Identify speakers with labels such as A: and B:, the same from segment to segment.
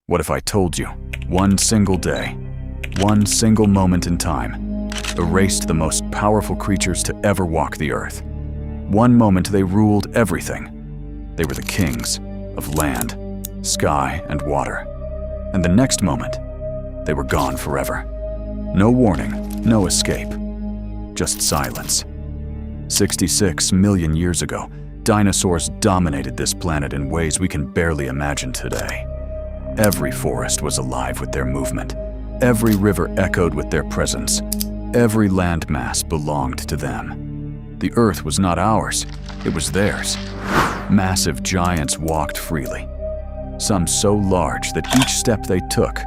A: What if I told you, one single day, one single moment in time, erased the most powerful creatures to ever walk the earth? One moment they ruled everything. They were the kings of land, sky, and water. And the next moment, they were gone forever. No warning, no escape, just silence. 66 million years ago, dinosaurs dominated this planet in ways we can barely imagine today. Every forest was alive with their movement. Every river echoed with their presence. Every landmass belonged to them. The Earth was not ours, it was theirs. Massive giants walked freely, some so large that each step they took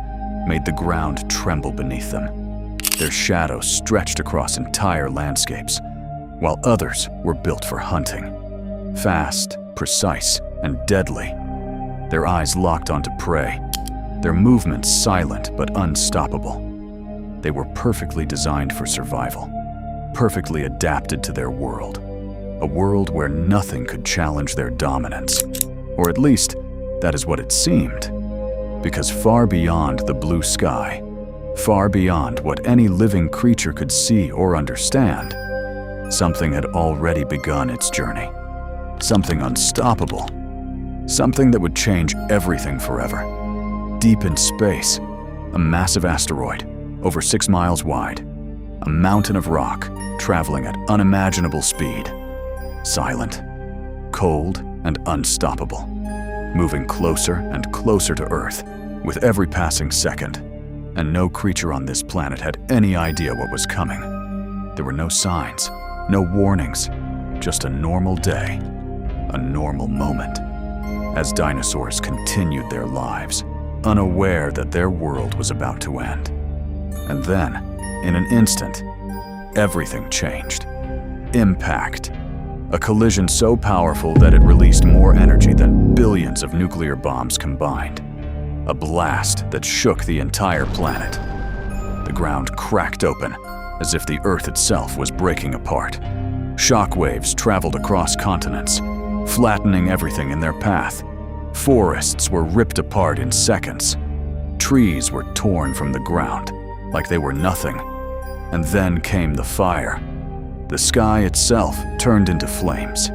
A: made the ground tremble beneath them. Their shadows stretched across entire landscapes, while others were built for hunting. Fast, precise, and deadly. Their eyes locked onto prey, their movements silent but unstoppable. They were perfectly designed for survival, perfectly adapted to their world, a world where nothing could challenge their dominance. Or at least, that is what it seemed. Because far beyond the blue sky, far beyond what any living creature could see or understand, something had already begun its journey. Something unstoppable. Something that would change everything forever. Deep in space, a massive asteroid, over 6 miles wide, a mountain of rock traveling at unimaginable speed. Silent, cold, and unstoppable, moving closer and closer to Earth with every passing second. And no creature on this planet had any idea what was coming. There were no signs, no warnings, just a normal day, a normal moment, as dinosaurs continued their lives, unaware that their world was about to end. And then, in an instant, everything changed. Impact. A collision so powerful that it released more energy than billions of nuclear bombs combined. A blast that shook the entire planet. The ground cracked open, as if the Earth itself was breaking apart. Shockwaves traveled across continents, flattening everything in their path. Forests were ripped apart in seconds. Trees were torn from the ground, like they were nothing. And then came the fire. The sky itself turned into flames.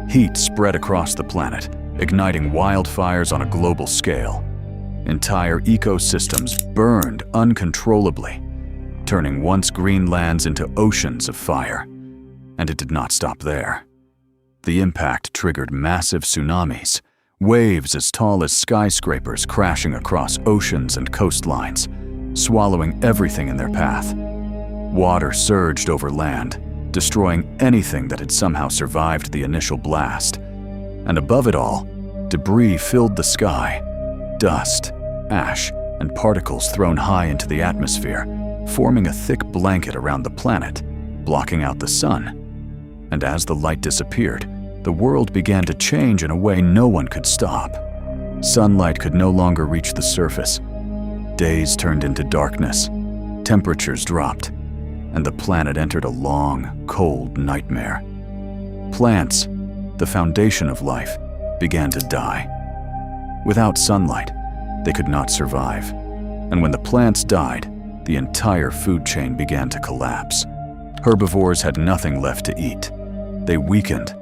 A: Heat spread across the planet, igniting wildfires on a global scale. Entire ecosystems burned uncontrollably, turning once green lands into oceans of fire. And it did not stop there. The impact triggered massive tsunamis, waves as tall as skyscrapers crashing across oceans and coastlines, swallowing everything in their path. Water surged over land, destroying anything that had somehow survived the initial blast. And above it all, debris filled the sky. Dust, ash, and particles thrown high into the atmosphere, forming a thick blanket around the planet, blocking out the sun. And as the light disappeared, the world began to change in a way no one could stop. Sunlight could no longer reach the surface. Days turned into darkness. Temperatures dropped, and the planet entered a long, cold nightmare. Plants, the foundation of life, began to die. Without sunlight, they could not survive. And when the plants died, the entire food chain began to collapse. Herbivores had nothing left to eat. They weakened,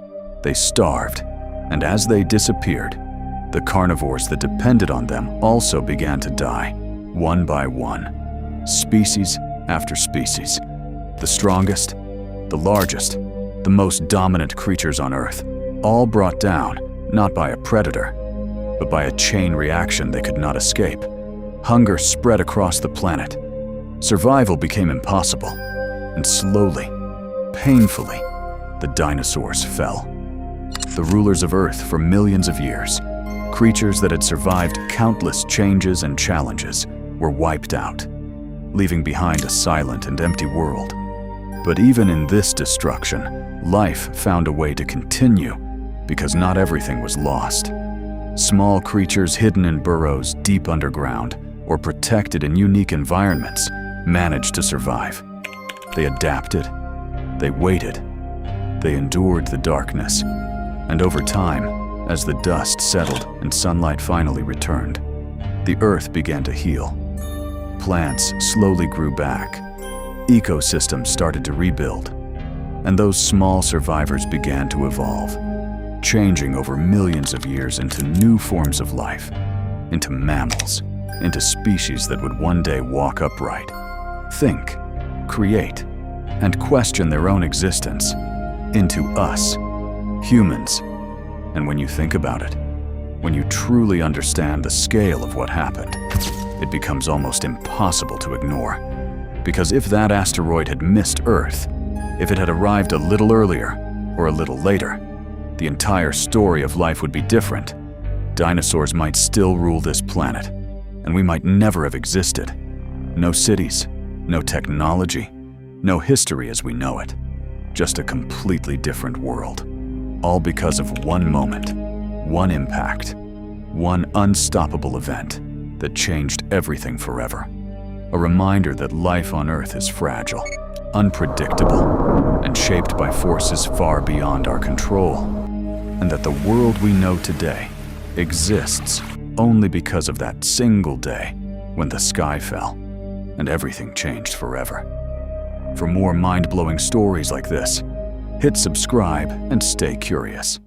A: they starved, and as they disappeared, the carnivores that depended on them also began to die, one by one, species after species. The strongest, the largest, the most dominant creatures on Earth, all brought down, not by a predator, but by a chain reaction they could not escape. Hunger spread across the planet. Survival became impossible, and slowly, painfully, the dinosaurs fell. The rulers of Earth for millions of years, creatures that had survived countless changes and challenges, were wiped out, leaving behind a silent and empty world. But even in this destruction, life found a way to continue, because not everything was lost. Small creatures hidden in burrows deep underground or protected in unique environments managed to survive. They adapted, they waited, they endured the darkness, and over time, as the dust settled and sunlight finally returned, the Earth began to heal. Plants slowly grew back. Ecosystems started to rebuild. And those small survivors began to evolve, changing over millions of years into new forms of life, into mammals, into species that would one day walk upright, think, create, and question their own existence, into us, humans. And when you think about it, when you truly understand the scale of what happened, it becomes almost impossible to ignore. Because if that asteroid had missed Earth, if it had arrived a little earlier or a little later, the entire story of life would be different. Dinosaurs might still rule this planet, and we might never have existed. No cities, no technology, no history as we know it. Just a completely different world. All because of one moment, one impact, one unstoppable event that changed everything forever. A reminder that life on Earth is fragile, unpredictable, and shaped by forces far beyond our control. And that the world we know today exists only because of that single day when the sky fell and everything changed forever. For more mind-blowing stories like this, hit subscribe and stay curious.